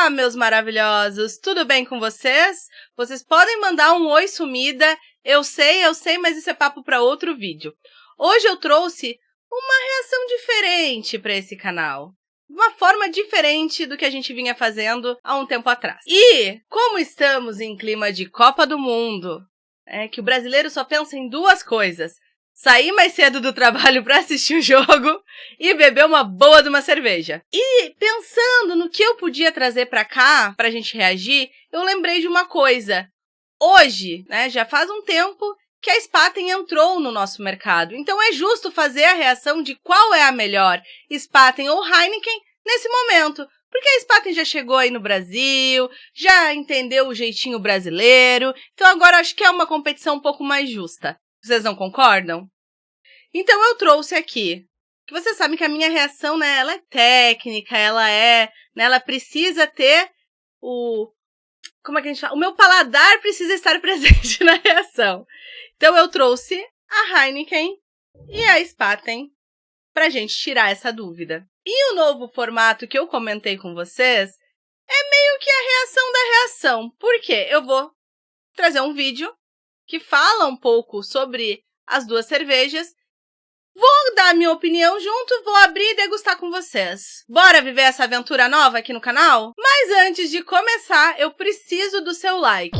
Olá, meus maravilhosos! Tudo bem com vocês? Vocês podem mandar um oi sumida. Eu sei, mas isso é papo para outro vídeo. Hoje eu trouxe uma reação diferente para esse canal. Uma forma diferente do que a gente vinha fazendo há um tempo atrás. E, como estamos em clima de Copa do Mundo, que o brasileiro só pensa em duas coisas: sair mais cedo do trabalho para assistir o jogo e beber uma boa de uma cerveja. E pensando no que eu podia trazer para cá, pra gente reagir, eu lembrei de uma coisa. Hoje, já faz um tempo que a Spaten entrou no nosso mercado. Então é justo fazer a reação de qual é a melhor, Spaten ou Heineken, nesse momento. Porque a Spaten já chegou aí no Brasil, já entendeu o jeitinho brasileiro, então agora acho que é uma competição um pouco mais justa. Vocês não concordam? Então eu trouxe aqui, que vocês sabem que a minha reação, ela é técnica, ela precisa ter como é que a gente fala? O meu paladar precisa estar presente na reação. Então eu trouxe a Heineken e a Spaten pra gente tirar essa dúvida. E o novo formato que eu comentei com vocês é meio que a reação da reação. Por quê? Eu vou trazer um vídeo que fala um pouco sobre as duas cervejas. Vou dar a minha opinião junto, vou abrir e degustar com vocês. Bora viver essa aventura nova aqui no canal? Mas antes de começar, eu preciso do seu like.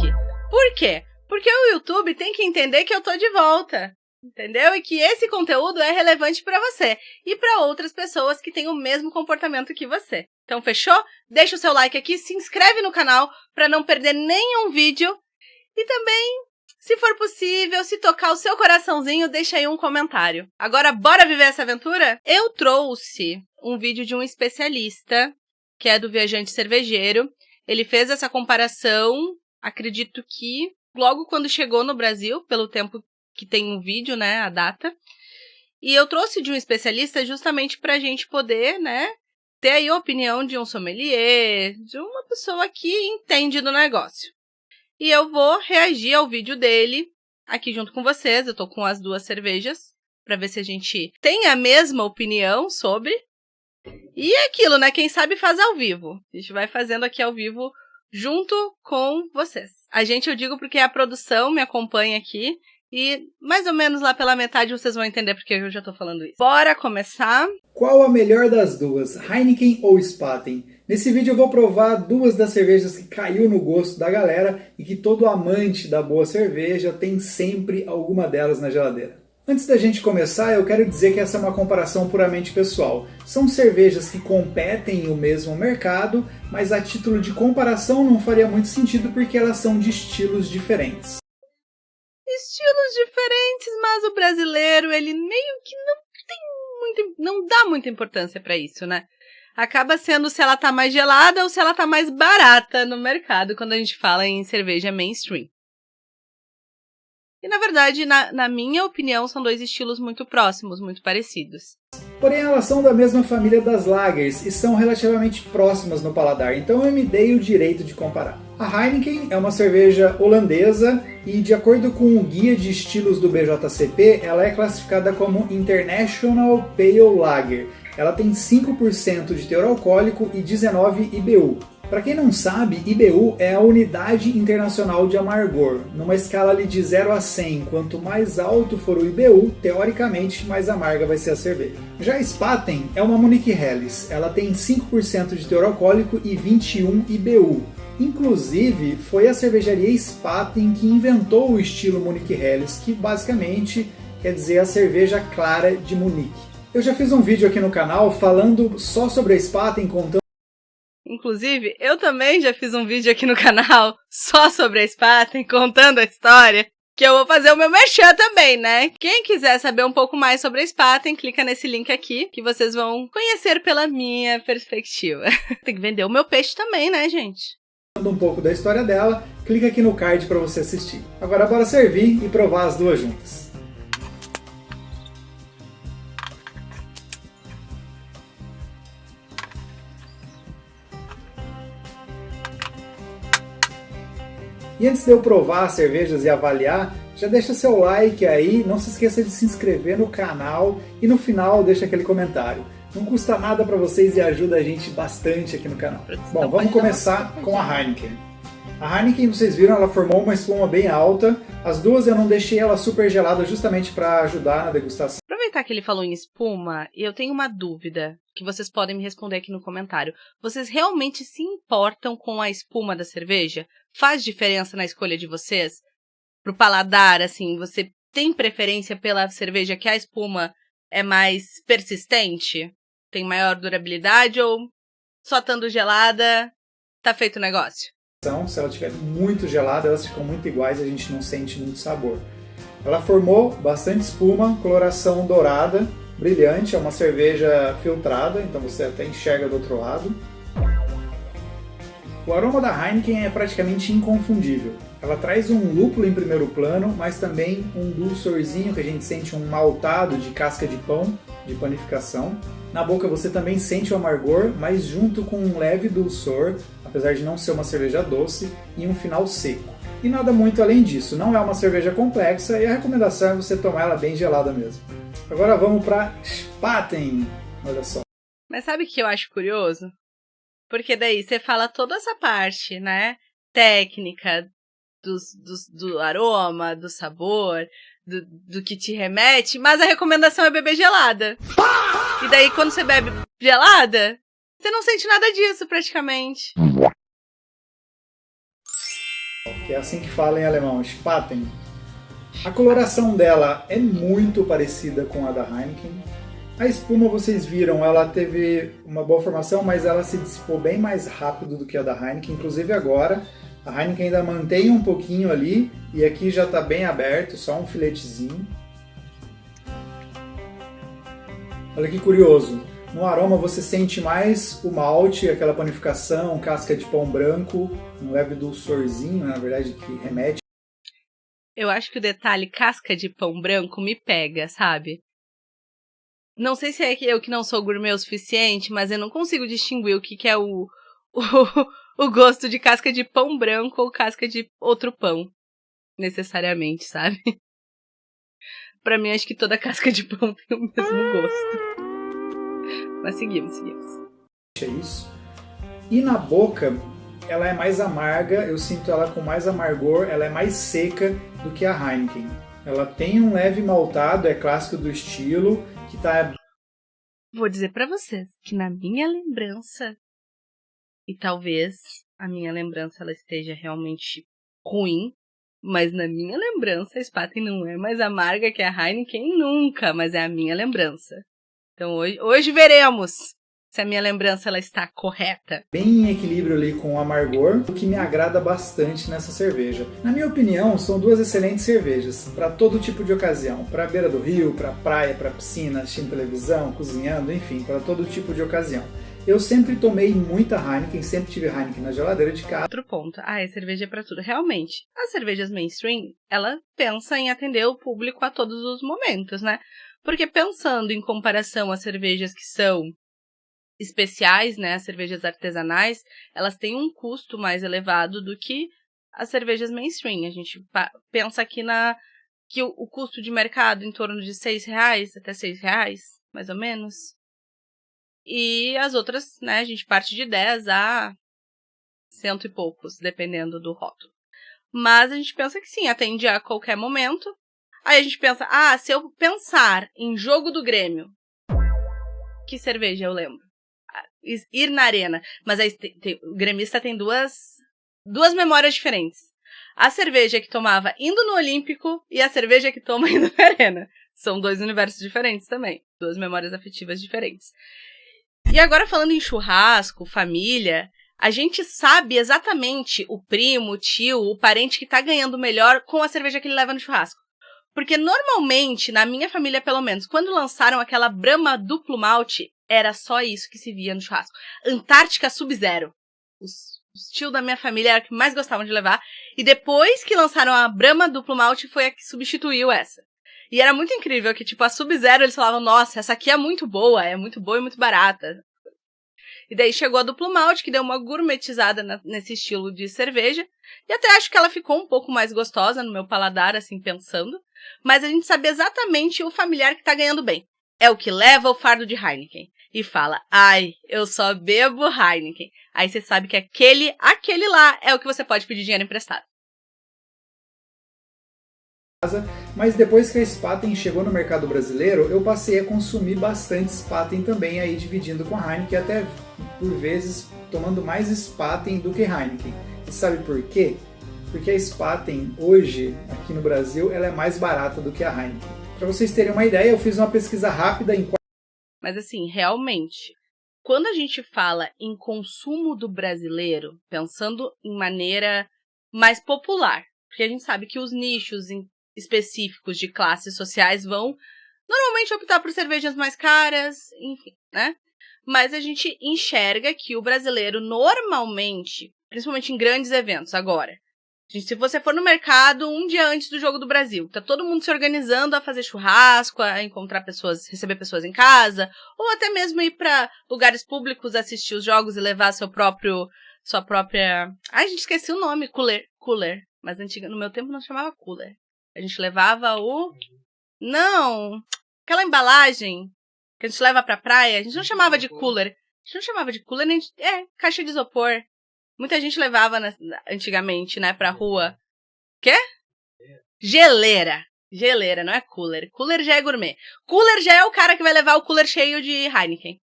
Por quê? Porque o YouTube tem que entender que eu tô de volta, entendeu? E que esse conteúdo é relevante para você e para outras pessoas que têm o mesmo comportamento que você. Então, fechou? Deixa o seu like aqui, se inscreve no canal para não perder nenhum vídeo e também, se for possível, se tocar o seu coraçãozinho, deixa aí um comentário. Agora, bora viver essa aventura? Eu trouxe um vídeo de um especialista, que é do Viajante Cervejeiro. Ele fez essa comparação, acredito que logo quando chegou no Brasil, pelo tempo que tem um vídeo, a data. E eu trouxe de um especialista justamente pra gente poder, ter aí a opinião de um sommelier, de uma pessoa que entende do negócio. E eu vou reagir ao vídeo dele aqui junto com vocês. Eu tô com as duas cervejas pra ver se a gente tem a mesma opinião sobre. E é aquilo, quem sabe faz ao vivo. A gente vai fazendo aqui ao vivo junto com vocês. Eu digo porque a produção me acompanha aqui e mais ou menos lá pela metade vocês vão entender porque eu já tô falando isso. Bora começar! Qual a melhor das duas, Heineken ou Spaten? Nesse vídeo eu vou provar duas das cervejas que caiu no gosto da galera e que todo amante da boa cerveja tem sempre alguma delas na geladeira. Antes da gente começar, eu quero dizer que essa é uma comparação puramente pessoal. São cervejas que competem no mesmo mercado, mas a título de comparação não faria muito sentido porque elas são de estilos diferentes. Estilos diferentes, mas o brasileiro, ele meio que não dá muita importância para isso, Acaba sendo se ela tá mais gelada ou se ela tá mais barata no mercado quando a gente fala em cerveja mainstream. E, na verdade, na minha opinião, são dois estilos muito próximos, muito parecidos. Porém, elas são da mesma família das lagers e são relativamente próximas no paladar, então eu me dei o direito de comparar. A Heineken é uma cerveja holandesa e, de acordo com o guia de estilos do BJCP, ela é classificada como International Pale Lager. Ela tem 5% de teor alcoólico e 19 IBU. Para quem não sabe, IBU é a Unidade Internacional de Amargor. Numa escala ali de 0 a 100, quanto mais alto for o IBU, teoricamente mais amarga vai ser a cerveja. Já a Spaten é uma Munich Helles. Ela tem 5% de teor alcoólico e 21 IBU. Inclusive, foi a cervejaria Spaten que inventou o estilo Munich Helles, que basicamente quer dizer a cerveja clara de Munique. Eu já fiz um vídeo aqui no canal falando só sobre a Spaten, contando. Inclusive, eu também já fiz um vídeo aqui no canal só sobre a Spaten, contando a história, que eu vou fazer o meu merchan também, Quem quiser saber um pouco mais sobre a Spaten, clica nesse link aqui, que vocês vão conhecer pela minha perspectiva. Tem que vender o meu peixe também, gente? Um pouco da história dela, clica aqui no card para você assistir. Agora bora servir e provar as duas juntas. E antes de eu provar as cervejas e avaliar, já deixa seu like aí, não se esqueça de se inscrever no canal e no final deixa aquele comentário. Não custa nada para vocês e ajuda a gente bastante aqui no canal. Bom, vamos começar com a Heineken. A Heineken, vocês viram, ela formou uma espuma bem alta. As duas eu não deixei ela super gelada justamente para ajudar na degustação. Aproveitar que ele falou em espuma, eu tenho uma dúvida que vocês podem me responder aqui no comentário. Vocês realmente se importam com a espuma da cerveja? Faz diferença na escolha de vocês? Pro paladar, assim, você tem preferência pela cerveja que a espuma é mais persistente? Tem maior durabilidade ou só estando gelada, tá feito o negócio? Se ela estiver muito gelada, elas ficam muito iguais e a gente não sente muito sabor. Ela formou bastante espuma, coloração dourada, brilhante, é uma cerveja filtrada, então você até enxerga do outro lado. O aroma da Heineken é praticamente inconfundível. Ela traz um lúpulo em primeiro plano, mas também um dulçorzinho que a gente sente um maltado de casca de pão, de panificação. Na boca você também sente o amargor, mas junto com um leve dulçor, apesar de não ser uma cerveja doce, e um final seco. E nada muito além disso, não é uma cerveja complexa e a recomendação é você tomar ela bem gelada mesmo. Agora vamos para Spaten, olha só. Mas sabe o que eu acho curioso? Porque daí você fala toda essa parte, né, técnica, do aroma, do sabor, do que te remete, mas a recomendação é beber gelada. E daí quando você bebe gelada, você não sente nada disso praticamente. Que é assim que fala em alemão, Spaten. A coloração dela é muito parecida com a da Heineken. A espuma, vocês viram, ela teve uma boa formação, mas ela se dissipou bem mais rápido do que a da Heineken. Inclusive agora, a Heineken ainda mantém um pouquinho ali, e aqui já está bem aberto, só um filetezinho. Olha que curioso, no aroma você sente mais o malte, aquela panificação, casca de pão branco, um leve dulçorzinho, na verdade, que remete. Eu acho que o detalhe casca de pão branco me pega, sabe? Não sei se é eu que não sou gourmet o suficiente, mas eu não consigo distinguir o que é o gosto de casca de pão branco ou casca de outro pão, necessariamente, sabe? Pra mim, acho que toda casca de pão tem o mesmo gosto. Mas seguimos. É isso. E na boca, ela é mais amarga, eu sinto ela com mais amargor, ela é mais seca do que a Heineken. Ela tem um leve maltado, é clássico do estilo, que tá... Vou dizer pra vocês que na minha lembrança, e talvez a minha lembrança ela esteja realmente ruim, mas na minha lembrança a Spaten não é mais amarga que a Heineken nunca, mas é a minha lembrança. Então hoje veremos se a minha lembrança ela está correta. Bem em equilíbrio ali com o amargor, o que me agrada bastante nessa cerveja. Na minha opinião, são duas excelentes cervejas, para todo tipo de ocasião. Para a beira do rio, para praia, para piscina, assistindo televisão, cozinhando, enfim, para todo tipo de ocasião. Eu sempre tomei muita Heineken, sempre tive Heineken na geladeira de casa. Outro ponto, é cerveja para tudo. Realmente, as cervejas mainstream, ela pensa em atender o público a todos os momentos, né? Porque pensando em comparação às cervejas que são especiais, né, as cervejas artesanais, elas têm um custo mais elevado do que as cervejas mainstream. A gente pensa aqui que o custo de mercado em torno de R$6 até R$6, mais ou menos. E as outras, né, a gente parte de 10 a 100 e poucos, dependendo do rótulo. Mas a gente pensa que sim, atende a qualquer momento. Aí a gente pensa, se eu pensar em jogo do Grêmio, que cerveja eu lembro? Ir na arena. Mas aí o gremista tem duas memórias diferentes. A cerveja que tomava indo no Olímpico e a cerveja que toma indo na arena. São dois universos diferentes também. Duas memórias afetivas diferentes. E agora falando em churrasco, família, a gente sabe exatamente o primo, o tio, o parente que tá ganhando melhor com a cerveja que ele leva no churrasco. Porque normalmente, na minha família pelo menos, quando lançaram aquela Brahma duplo malte, era só isso que se via no churrasco. Antártica Sub-Zero. Os tios da minha família eram os que mais gostavam de levar. E depois que lançaram a Brahma duplo malte, foi a que substituiu essa. E era muito incrível que, tipo, a Sub-Zero eles falavam, nossa, essa aqui é muito boa e muito barata. E daí chegou a duplo malte, que deu uma gourmetizada nesse estilo de cerveja. E até acho que ela ficou um pouco mais gostosa no meu paladar, assim, pensando. Mas a gente sabe exatamente o familiar que tá ganhando bem. É o que leva o fardo de Heineken. e fala, ai, eu só bebo Heineken. Aí você sabe que aquele lá é o que você pode pedir dinheiro emprestado. Mas depois que a Spaten chegou no mercado brasileiro, eu passei a consumir bastante Spaten também, aí dividindo com a Heineken, até por vezes tomando mais Spaten do que Heineken. E sabe por quê? Porque a Spaten hoje, aqui no Brasil, ela é mais barata do que a Heineken. Para vocês terem uma ideia, eu fiz uma pesquisa rápida em... Mas assim, realmente, quando a gente fala em consumo do brasileiro, pensando em maneira mais popular, porque a gente sabe que os nichos específicos de classes sociais vão normalmente optar por cervejas mais caras, enfim, né? Mas a gente enxerga que o brasileiro normalmente, principalmente em grandes eventos agora, se você for no mercado um dia antes do Jogo do Brasil, tá todo mundo se organizando a fazer churrasco, a encontrar pessoas, receber pessoas em casa, ou até mesmo ir para lugares públicos assistir os jogos e levar sua própria... Ai, gente, esqueci o nome, cooler. Mas no meu tempo não chamava cooler. A gente levava Não! Aquela embalagem que a gente leva pra praia, a gente não chamava de cooler. A gente não chamava de cooler, nem caixa de isopor. Muita gente levava antigamente, né, pra rua. Quê? Geleira. Geleira, não é cooler. Cooler já é gourmet. Cooler já é o cara que vai levar o cooler cheio de Heineken.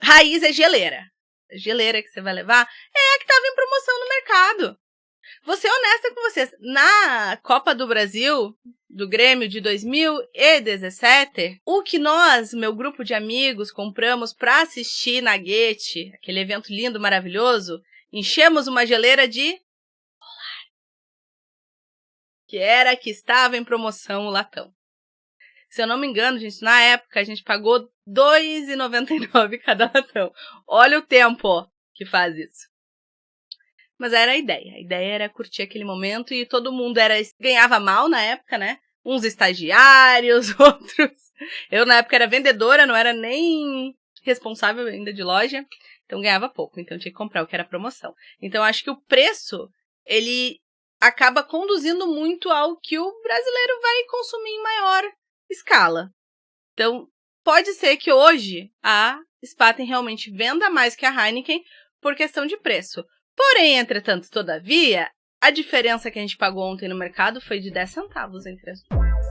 Raiz é geleira. A geleira que você vai levar é a que tava em promoção no mercado. Vou ser honesta com vocês. Na Copa do Brasil, do Grêmio de 2017, o que nós, meu grupo de amigos, compramos para assistir na Guete, aquele evento lindo, maravilhoso, enchemos uma geleira de Polar, que era a que estava em promoção o latão. Se eu não me engano, gente, na época a gente pagou R$ 2,99 cada latão. Olha o tempo que faz isso. Mas era a ideia. A ideia era curtir aquele momento e todo mundo ganhava mal na época, né? Uns estagiários, outros... Eu, na época, era vendedora, não era nem responsável ainda de loja. Então, ganhava pouco. Então, tinha que comprar o que era promoção. Então, acho que o preço, ele acaba conduzindo muito ao que o brasileiro vai consumir em maior escala. Então, pode ser que hoje a Spaten realmente venda mais que a Heineken por questão de preço. Porém, entretanto, todavia, a diferença que a gente pagou ontem no mercado foi de 10 centavos entre as duas.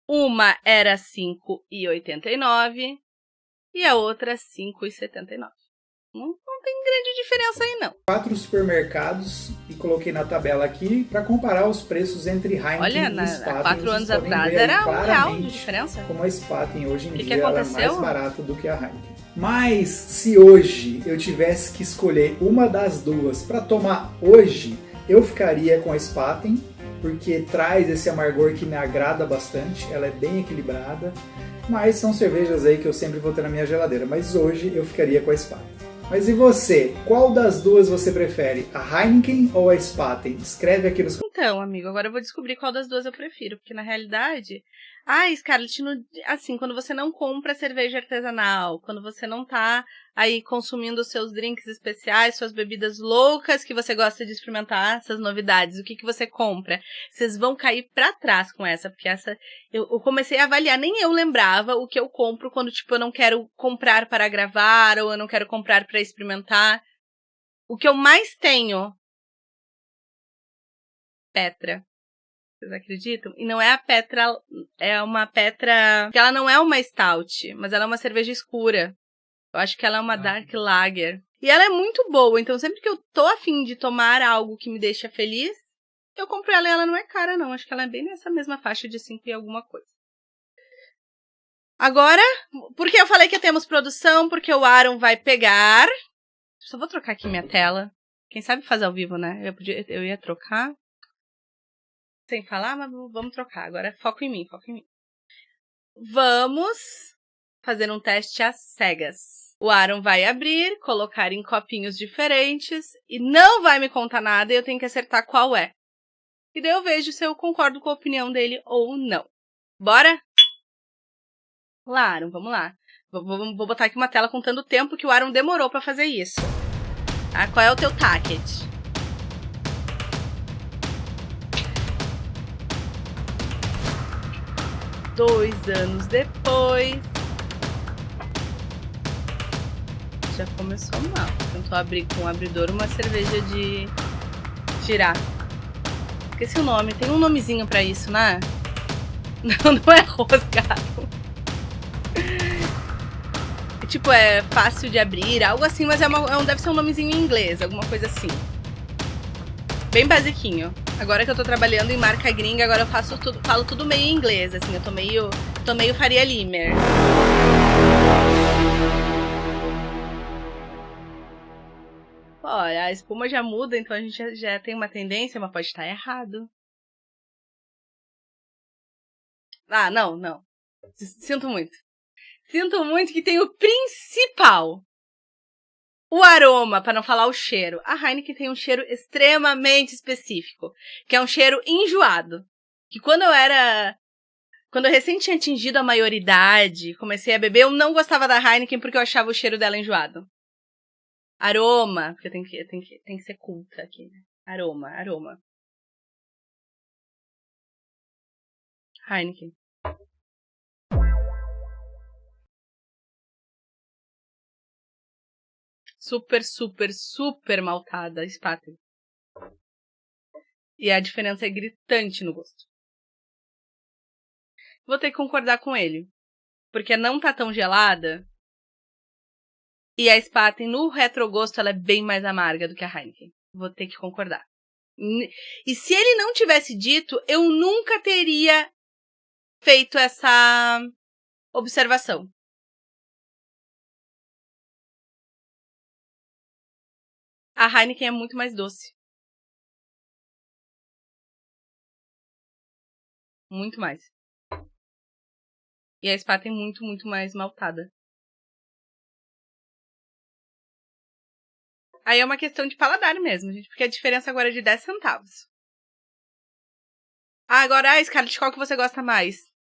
Uma era R$ 5,89 e a outra R$ 5,79. Não tem grande diferença aí, não. 4 supermercados e coloquei na tabela aqui para comparar os preços entre Heineken e Spaten. 4 anos atrás era R$1 de diferença. Como a Spaten hoje em dia ela é mais barata do que a Heineken. Mas se hoje eu tivesse que escolher uma das duas para tomar hoje, eu ficaria com a Spaten, porque traz esse amargor que me agrada bastante, ela é bem equilibrada, mas são cervejas aí que eu sempre vou ter na minha geladeira, mas hoje eu ficaria com a Spaten. Mas e você? Qual das duas você prefere? A Heineken ou a Spaten? Escreve aqui nos comentários. Então, amigo, agora eu vou descobrir qual das duas eu prefiro, porque na realidade... Scarlett, assim, quando você não compra cerveja artesanal, quando você não tá aí consumindo os seus drinks especiais, suas bebidas loucas que você gosta de experimentar, essas novidades, o que você compra? Vocês vão cair pra trás com essa, porque essa... Eu comecei a avaliar, nem eu lembrava o que eu compro quando, tipo, eu não quero comprar para gravar, ou eu não quero comprar para experimentar. O que eu mais tenho... Petra. Vocês acreditam? E não é a Petra, é uma Petra... que ela não é uma stout, mas ela é uma cerveja escura. Eu acho que ela é uma Dark Lager. E ela é muito boa, então sempre que eu tô afim de tomar algo que me deixa feliz, eu compro ela e ela não é cara, não. Acho que ela é bem nessa mesma faixa de 5 e alguma coisa. Agora, porque eu falei que temos produção, porque o Aaron vai pegar... Só vou trocar aqui minha tela. Quem sabe faz ao vivo, né? Eu ia trocar... Sem falar, mas vamos trocar. Agora foco em mim. Vamos fazer um teste às cegas. O Aaron vai abrir, colocar em copinhos diferentes e não vai me contar nada e eu tenho que acertar qual é. E daí eu vejo se eu concordo com a opinião dele ou não. Bora? Lá, Aaron, vamos lá. Vou botar aqui uma tela contando o tempo que o Aaron demorou pra fazer isso. Tá? Qual é o teu target? Dois anos depois. já começou mal. Tentou abrir com o abridor uma cerveja de girafa. Esqueci o nome, tem um nomezinho pra isso, né? Não é rosgado. Tipo, é fácil de abrir, algo assim, mas deve ser um nomezinho em inglês, alguma coisa assim. Bem basiquinho. Agora que eu tô trabalhando em marca gringa, agora eu falo tudo meio em inglês, assim, eu tô meio Faria Limer. Olha, a espuma já muda, então a gente já tem uma tendência, mas pode estar errado. Ah, não. Sinto muito. Sinto muito que tem o principal. O aroma, para não falar o cheiro. A Heineken tem um cheiro extremamente específico, que é um cheiro enjoado. Que quando eu recém tinha atingido a maioridade, comecei a beber, eu não gostava da Heineken porque eu achava o cheiro dela enjoado. Aroma, porque tem que ser culta aqui, né? Aroma. Heineken. Super maltada a Spaten. E a diferença é gritante no gosto. Vou ter que concordar com ele. Porque não tá tão gelada. E a Spaten, no retrogosto, ela é bem mais amarga do que a Heineken. Vou ter que concordar. E se ele não tivesse dito, eu nunca teria feito essa observação. A Heineken é muito mais doce. Muito mais. E a Spaten muito mais maltada. Aí é uma questão de paladar mesmo, gente. Porque a diferença agora é de 10 centavos. Ah, agora, Scarlett, qual que você gosta mais?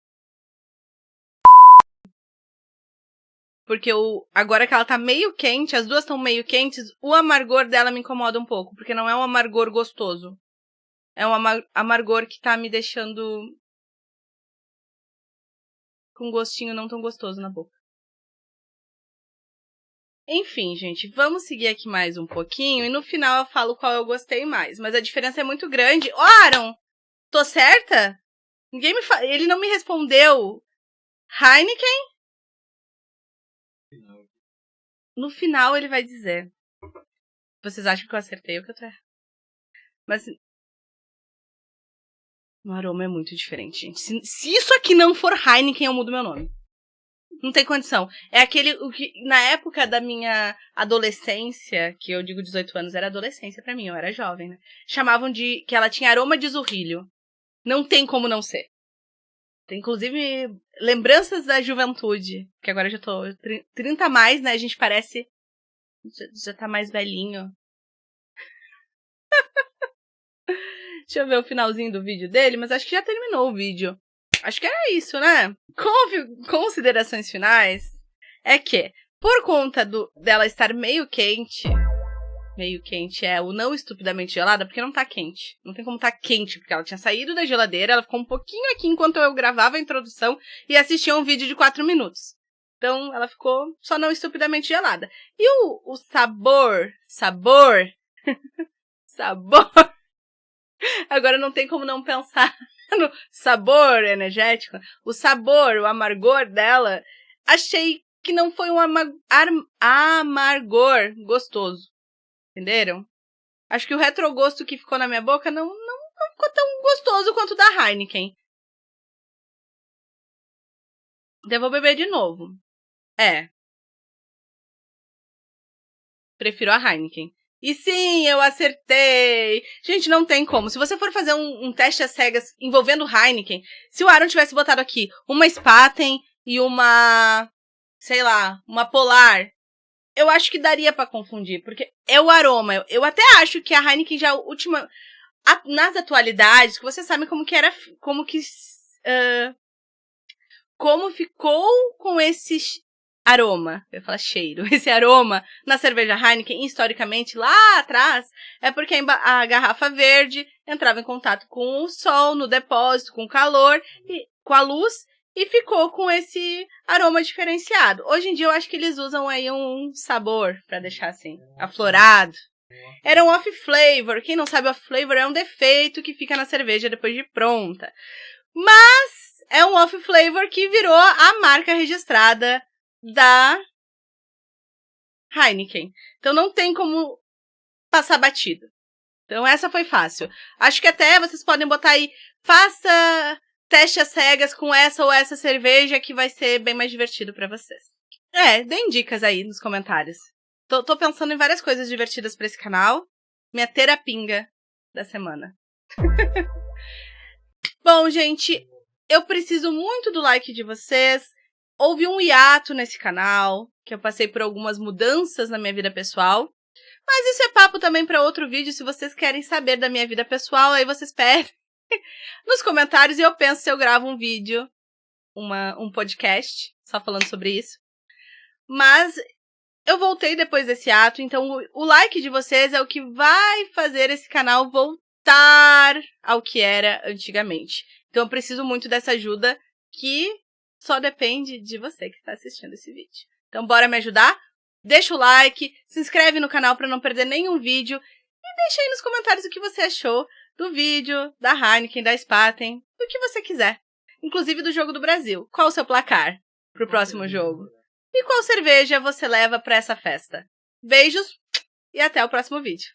Porque agora que ela tá meio quente, as duas estão meio quentes, o amargor dela me incomoda um pouco. Porque não é um amargor gostoso. É um amargor que tá me deixando com um gostinho não tão gostoso na boca. Enfim, gente, vamos seguir aqui mais um pouquinho e no final eu falo qual eu gostei mais. Mas a diferença é muito grande. Ô, Aaron, tô certa? Ele não me respondeu. Heineken? No final ele vai dizer. Vocês acham que eu acertei ou que eu tô errado? Mas o aroma é muito diferente, gente. Se isso aqui não for Heineken, eu mudo meu nome. Não tem condição. É o que na época da minha adolescência, que eu digo 18 anos, era adolescência pra mim, eu era jovem, né? Chamavam de que ela tinha aroma de zurrilho. Não tem como não ser. Tem, inclusive, lembranças da juventude. Que agora eu já tô 30 a mais, né? A gente parece... Já tá mais velhinho. Deixa eu ver o finalzinho do vídeo dele, mas acho que já terminou o vídeo. Acho que era isso, né? Considerações finais é que, por conta dela estar meio quente é o não estupidamente gelada, porque não tá quente. Não tem como tá quente, porque ela tinha saído da geladeira, ela ficou um pouquinho aqui enquanto eu gravava a introdução e assistia um vídeo de 4 minutos. Então, ela ficou só não estupidamente gelada. E o sabor, agora não tem como não pensar no sabor energético. O sabor, o amargor dela, achei que não foi um amargor gostoso. Entenderam? Acho que o retrogosto que ficou na minha boca não ficou tão gostoso quanto o da Heineken. Eu vou beber de novo. Prefiro a Heineken. E sim, eu acertei! Gente, não tem como. Se você for fazer um teste às cegas envolvendo Heineken, se o Aaron tivesse botado aqui uma Spaten e uma, sei lá, uma Polar, eu acho que daria pra confundir, porque é o aroma. Eu até acho que a Heineken já última... nas atualidades, que você sabe como que era... Como ficou com esse aroma, eu ia falar cheiro, esse aroma na cerveja Heineken, historicamente, lá atrás, é porque a garrafa verde entrava em contato com o sol, no depósito, com o calor, com a luz, e ficou com esse aroma diferenciado. Hoje em dia eu acho que eles usam aí um sabor, pra deixar assim, aflorado. Era um off flavor. Quem não sabe, off flavor é um defeito que fica na cerveja depois de pronta. Mas é um off flavor que virou a marca registrada da Heineken. Então não tem como passar batido. Então essa foi fácil. Acho que até vocês podem botar aí, faça teste às cegas com essa ou essa cerveja que vai ser bem mais divertido pra vocês. Deem dicas aí nos comentários. Tô pensando em várias coisas divertidas pra esse canal. Minha terapinga da semana. Bom, gente, eu preciso muito do like de vocês. Houve um hiato nesse canal, que eu passei por algumas mudanças na minha vida pessoal. Mas isso é papo também para outro vídeo. Se vocês querem saber da minha vida pessoal, aí vocês pedem nos comentários e eu penso se eu gravo um vídeo, um podcast, só falando sobre isso. Mas eu voltei depois desse ato, então o like de vocês é o que vai fazer esse canal voltar ao que era antigamente. Então eu preciso muito dessa ajuda, que só depende de você que está assistindo esse vídeo. Então bora me ajudar? Deixa o like, se inscreve no canal para não perder nenhum vídeo e deixa aí nos comentários o que você achou do vídeo, da Heineken, da Spaten, do que você quiser. Inclusive do jogo do Brasil. Qual o seu placar pro próximo jogo? E qual cerveja você leva para essa festa? Beijos e até o próximo vídeo.